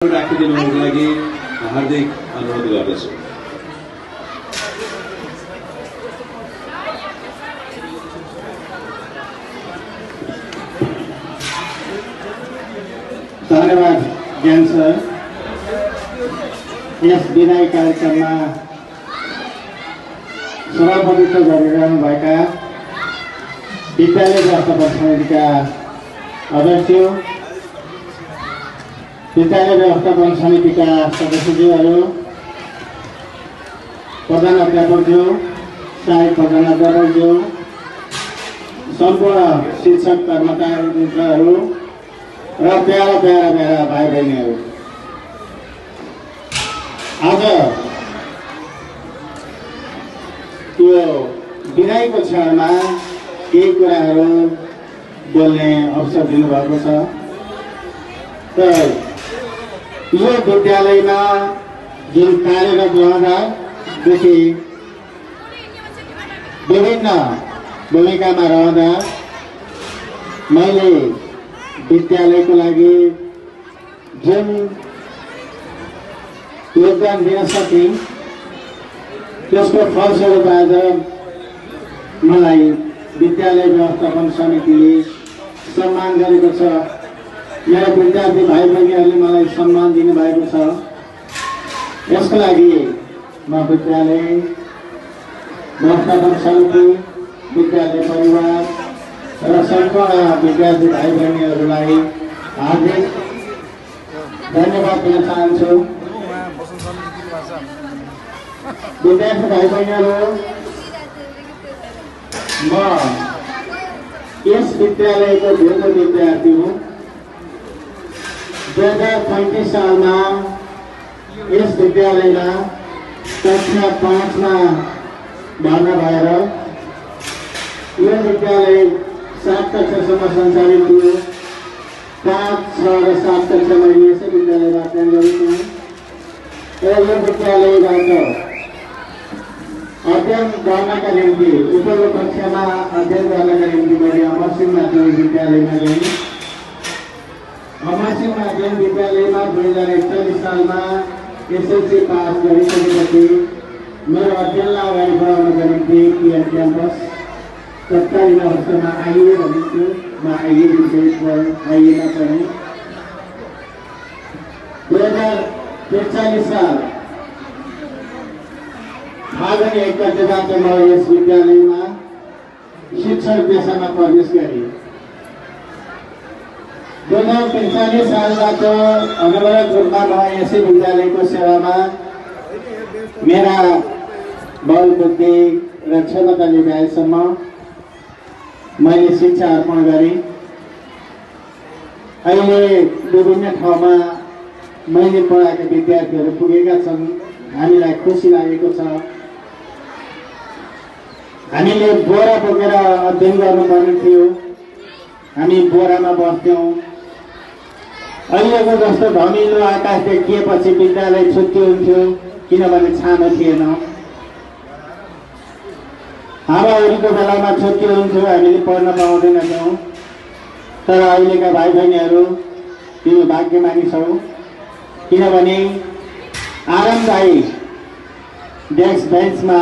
राखिदिनुको लागि हार्दिक अनुरोध गर्दछु। धन्यवाद ज्ञान सर। यस विदाई कार्यक्रममा सभापतित्व गरिरहनुभएका विद्यालय व्यवस्थापन समितिका अध्यक्ष, विद्यालय व्यवस्थापन समितिका सदस्यज्यूहरू, प्रधान अध्यापकज्यू, सहायक प्रधान अध्यापकज्यू, सम्पूर्ण शिक्षक कर्मचारी मित्रहरू र प्यारा भाइ बहिनीहरू, आज यो विदाईको क्षणमा केही कुराहरू बोल्ने अवसर दिनुभएको छ। यो विद्यालयमा जुन कार्यरत रहँदादेखि विभिन्न भूमिकामा रहँदा मैले विद्यालयको लागि जुन योगदान दिन सकेँ त्यसको फलस्वरूप आज मलाई विद्यालय व्यवस्थापन समितिले सम्मान गरेको छ। मेरा विद्यार्थी भाइ बहिनीहरूले मलाई सम्मान दिनुभएको छ। यसको लागि म विद्यालय व्यवस्थापन समिति, विद्यालय परिवार र सम्पूर्ण विद्यार्थी भाइ बहिनीहरूलाई हार्दिक धन्यवाद दिन चाहन्छु। विद्यार्थी भाइ बहिनीहरू, म यस विद्यालयको दीर्घ विद्यार्थी हुँ। 2035 सालमा यस विद्यालयमा कक्षा 5 मा भर्ना भएर यो विद्यालय 7 कक्षासम्म सञ्चालित थियो। 5, 6 र 7 कक्षा मैले यसै विद्यालयमा अध्ययन गरेको र यो विद्यालयबाट अध्ययन गर्नका निम्ति उपल्लो कक्षामा अध्ययन गर्नका निम्ति मैले अमरसिंह माध्यमिक विद्यालयमा गएँ। अमरसिंह माध्यमिक विद्यालयमा 2041 सालमा एसएलसी पास गरिसकेपछि मेरो अध्ययनलाई अगाडि बढाउनका निम्ति पिएन क्याम्पस तत्कालीन अवस्थामा आइए भनिन्थ्यो, म आइए विषयमा आइएमा पढेँ। 2043 साल फागुन 1 गतेबाट म यस विद्यालयमा शिक्षण पेसामा प्रवेश गरेँ। 2043 सालबाट अनवरत रूपमा म यसै विद्यालयको सेवामा मेरा बल बुद्धि र क्षमताले भ्याएसम्म मैले शिक्षा अर्पण गरेँ। अहिले विभिन्न ठाउँमा मैले पढाएका विद्यार्थीहरू पुगेका छन्। हामीलाई खुसी लागेको छ। हामीले बोरा बोकेर अध्ययन गर्नुपर्ने थियो, हामी बोरामा बस्थ्यौँ। अहिलेको जस्तो धमिलो आकाश देखिएपछि विद्यालय छुट्टी हुन्थ्यो, किनभने छानो थिएन। हावाहुरीको बेलामा छुट्टी हुन्थ्यो, हामीले पढ्न पाउँदैनथ्यौँ। तर अहिलेका भाइ बहिनीहरू तिमी भाग्यमानी छौ, किनभने आरामदायी डेस्क बेन्चमा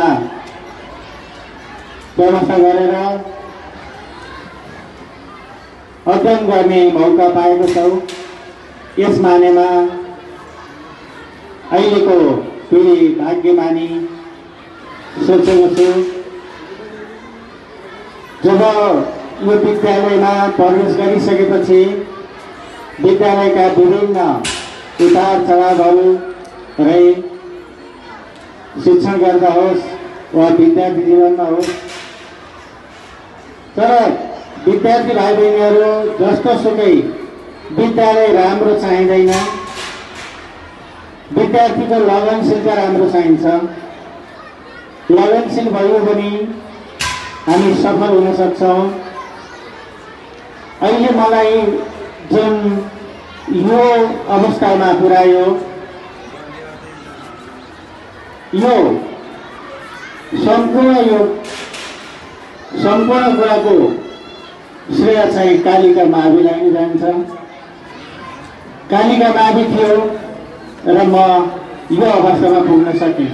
व्यवस्था गरेर अध्ययन गर्ने मौका पाएको छौ। यस मानेमा अहिलेको पिँढी भाग्यमानी सोचेको छु। जब यो विद्यालयमा प्रवेश गरिसकेपछि विद्यालयका विभिन्न उतार चढावहरू रहे, शिक्षण गर्दा होस् वा विद्यार्थी जीवनमा होस्। तर विद्यार्थी भाइ बहिनीहरू, जस्तो सुकै विद्यालय राम्रो चाहिँदैन, विद्यार्थीको लगनशीलता राम्रो चाहिन्छ। लगनशील भयो भने हामी सफल हुन सक्छौँ। अहिले मलाई जुन यो अवस्थामा पुर्यायो, यो सम्पूर्ण कुराको श्रेय चाहिँ कालिका माविलाई नै जान्छ। कालिका मावि थियो र म यो अवस्थामा पुग्न सकेँ।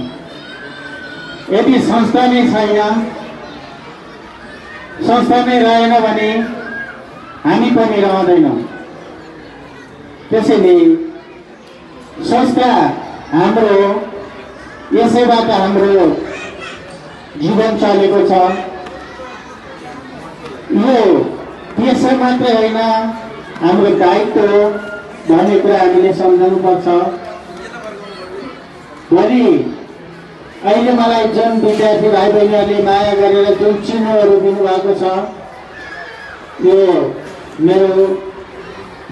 यदि संस्था नै छैन, संस्था नै रहेन भने हामी पनि रहँदैनौँ। त्यसैले संस्था हाम्रो, यसैबाट हाम्रो जीवन चलेको छ। यो पेसा मात्रै होइन, हाम्रो दायित्व भन्ने कुरा हामीले सम्झनुपर्छ। भोलि अहिले मलाई जुन विद्यार्थी भाइ बहिनीहरूले माया गरेर जुन चिन्हहरू दिनुभएको छ, यो मेरो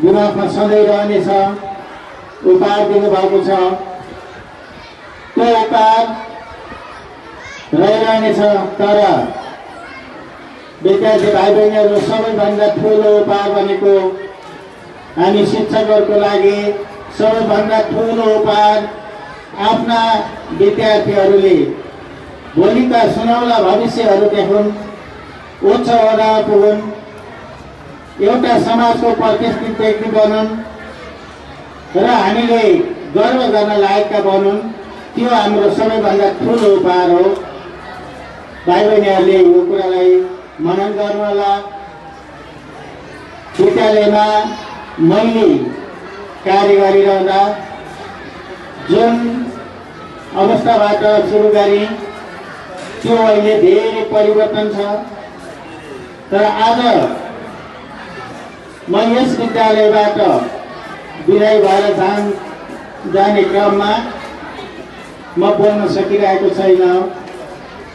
दिमागमा सधैँ रहनेछ। उपहार दिनुभएको छ, त्यो उपहार रहिरहनेछ। तर विद्यार्थी भाइ बहिनीहरू सबैभन्दा ठुलो उपहार भनेको हामी शिक्षकहरूको लागि सबैभन्दा ठुलो उपहार आफ्ना विद्यार्थीहरूले भोलिका सुनौला भविष्यहरू देखुन्, उच्च ओहदामा पुगुन्, एउटा समाजको प्रतिष्ठित व्यक्ति बनुन् र हामीले गर्व गर्न लायकका बनुन्। त्यो हाम्रो सबैभन्दा ठुलो उपहार हो। भाइ बहिनीहरूले यो कुरालाई मनन गर्नुहोला। विद्यालयमा मैले कार्य गरिरहँदा जुन अवस्थाबाट सुरु गरेँ त्यो अहिले धेरै परिवर्तन छ। तर आज म यस विद्यालयबाट विदाई भएर जाने क्रममा म बोल्न सकिरहेको छैन,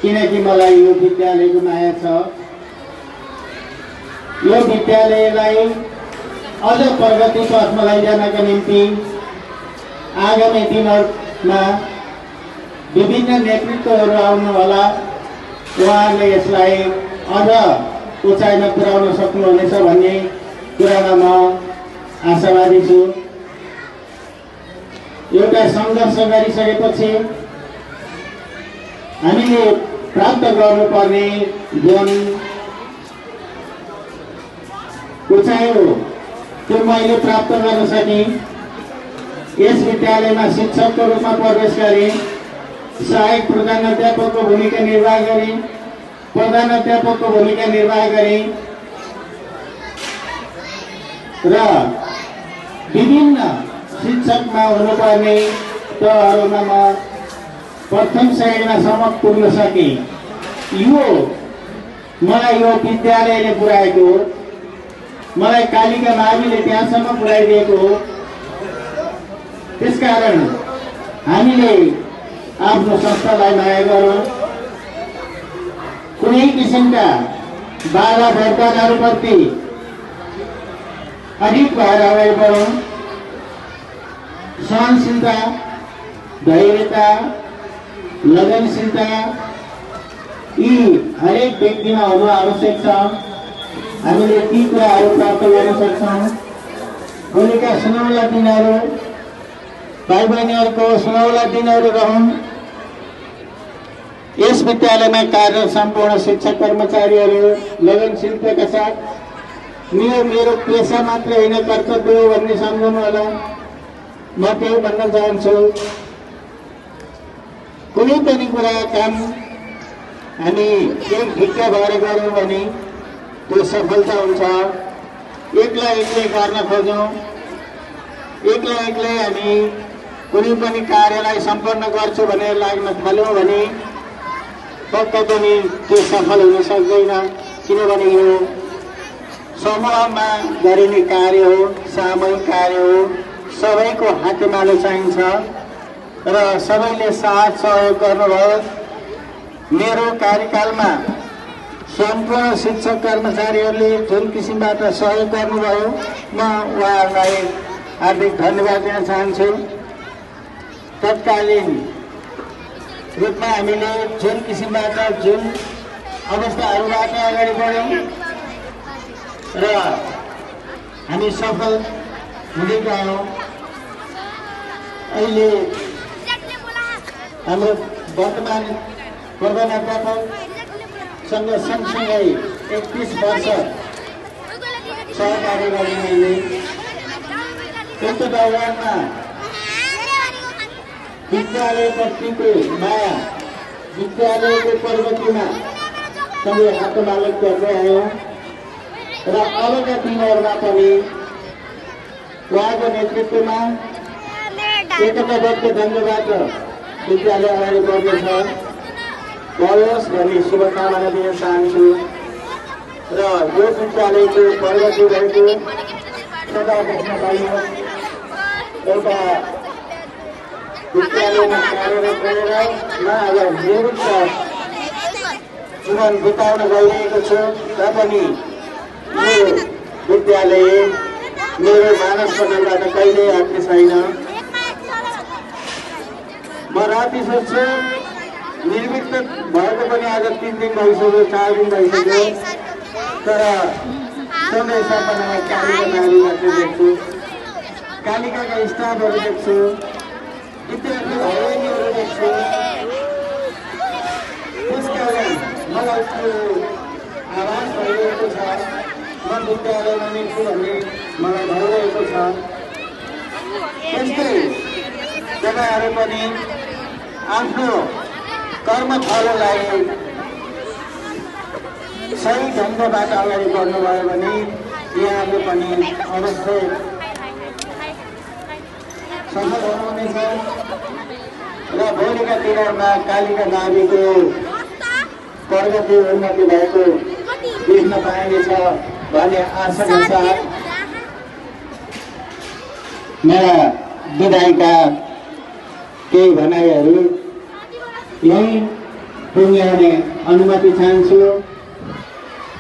किनकि मलाई यो विद्यालयको माया छ। यो विद्यालयलाई अझ प्रगति पथमा लैजानका निम्ति आगामी दिनहरूमा विभिन्न नेतृत्वहरू आउनु होला। उहाँहरूले यसलाई अझ उचाइमा पुर्याउन सक्नुहुनेछ भन्ने कुरामा म आशावादी छु। एउटा सङ्घर्ष गरिसकेपछि हामीले प्राप्त गर्नुपर्ने जुन उचाइ हो त्यो मैले प्राप्त गर्न सकेँ। यस विद्यालयमा शिक्षकको रूपमा प्रवेश गरेँ, सहायक प्रधानाध्यापकको भूमिका निर्वाह गरेँ, प्रधानाध्यापकको भूमिका निर्वाह गरेँ र विभिन्न शिक्षकमा हुनुपर्ने तहहरूमा म प्रथम श्रेणीमासम्म पुग्न सकेँ। यो मलाई यो विद्यालयले पुर्याएको हो, मलाई कालिका माविले त्यहाँसम्म पुर्याइदिएको हो। त्यसकारण हामीले आफ्नो संस्थालाई माया गरौँ, कुनै किसिमका बाधा बर्ताहरूप्रति अधिक भएर अगाडि बढौँ। सहनशीलता, धैर्यता, लगनशीलता यी हरेक व्यक्तिमा हुनु आवश्यक छ। हामीले ती कुराहरू प्राप्त गर्न सक्छौँ। भोलिका सुनौला दिनहरू, भाइ बहिनीहरूको सुनौला दिनहरू रहन्। यस विद्यालयमा कार्यरत सम्पूर्ण शिक्षक कर्मचारीहरू लगनशीलताका साथ मेरो पेसा मात्र होइन, कर्तव्य हो भन्ने सम्झनु होला। म त्यही भन्न चाहन्छु, कुनै पनि कुरा काम हामी एक ढिक्का भएर गऱ्यौँ भने त्यो सफलता हुन्छ। एक्लै एक्लै गर्न खोज्यौँ, एक्लै एक्लै हामी कुनै पनि कार्यलाई सम्पन्न गर्छु भनेर लाग्न थाल्यौँ भने पक्कै पनि त्यो सफल हुन सक्दैन। किनभने यो समूहमा गरिने कार्य हो, सामूहिक कार्य हो, सबैको हातेमालो चाहिन्छ र सबैले साथ सहयोग गर्नुभयो। मेरो कार्यकालमा सम्पूर्ण शिक्षक कर्मचारीहरूले जुन किसिमबाट सहयोग गर्नुभयो, म उहाँहरूलाई हार्दिक धन्यवाद दिन चाहन्छु। तत्कालीन रूपमा हामीले जुन किसिमबाट जुन अवस्थाहरूबाट अगाडि बढ्यौँ र हामी सफल हुँदै गयौँ। अहिले हाम्रो वर्तमान प्रधानाध्यापकसँग सँगसँगै 31 वर्ष सहकार्य गर्ने मैले उक्त दौरानमा विद्यालयप्रतिको माया, विद्यालयको प्रगतिमा सँगै हातमालक गर्दै आयौँ र अबका दिनहरूमा पनि उहाँको नेतृत्वमा एकताबद्ध ढङ्गबाट विद्यालय अगाडि बढ्नेछ। बढोस् भन्ने शुभकामना दिन चाहन्छु र यो विद्यालयको प्रगति भएको सदा देख्न पाइयोस्। एउटा विद्यालयमा कार्यरत गरेर म अब निवृत्त जीवन बिताउन गइरहेको छु र पनि यो विद्यालय मेरो मानस पटलबाट कहिल्यै हट्ने छैन। म राति सोच्छु निर्वृत्त भएको पनि आज 3 दिन भइसक्यो, 4 दिन भइसक्यो, तर सधैँ सपनामा कालिका नारी मात्रै देख्छु, कालिकाका स्टाफहरू देख्छु, विद्यार्थी भाइबहिनीहरू देख्छु। त्यसकारण मलाई त्यो आभास भइरहेको छ, म विद्यालयमा नै छु भन्ने मलाई भइरहेको छ। त्यस्तै तपाईँहरू पनि आफ्नो कर्मफललाई सही ढङ्गबाट अगाडि बढ्नुभयो भने यहाँले पनि अवश्य सफल हुनुहुनेछ र भोलिका दिनहरूमा कालिका नारीको प्रगति उन्नति भएको देख्न पाइनेछ भन्ने आशाका साथ मेरा विधायिका केही भनाइहरू यही पुर्याउने अनुमति चाहन्छु।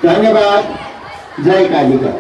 धन्यवाद। जय कालिका।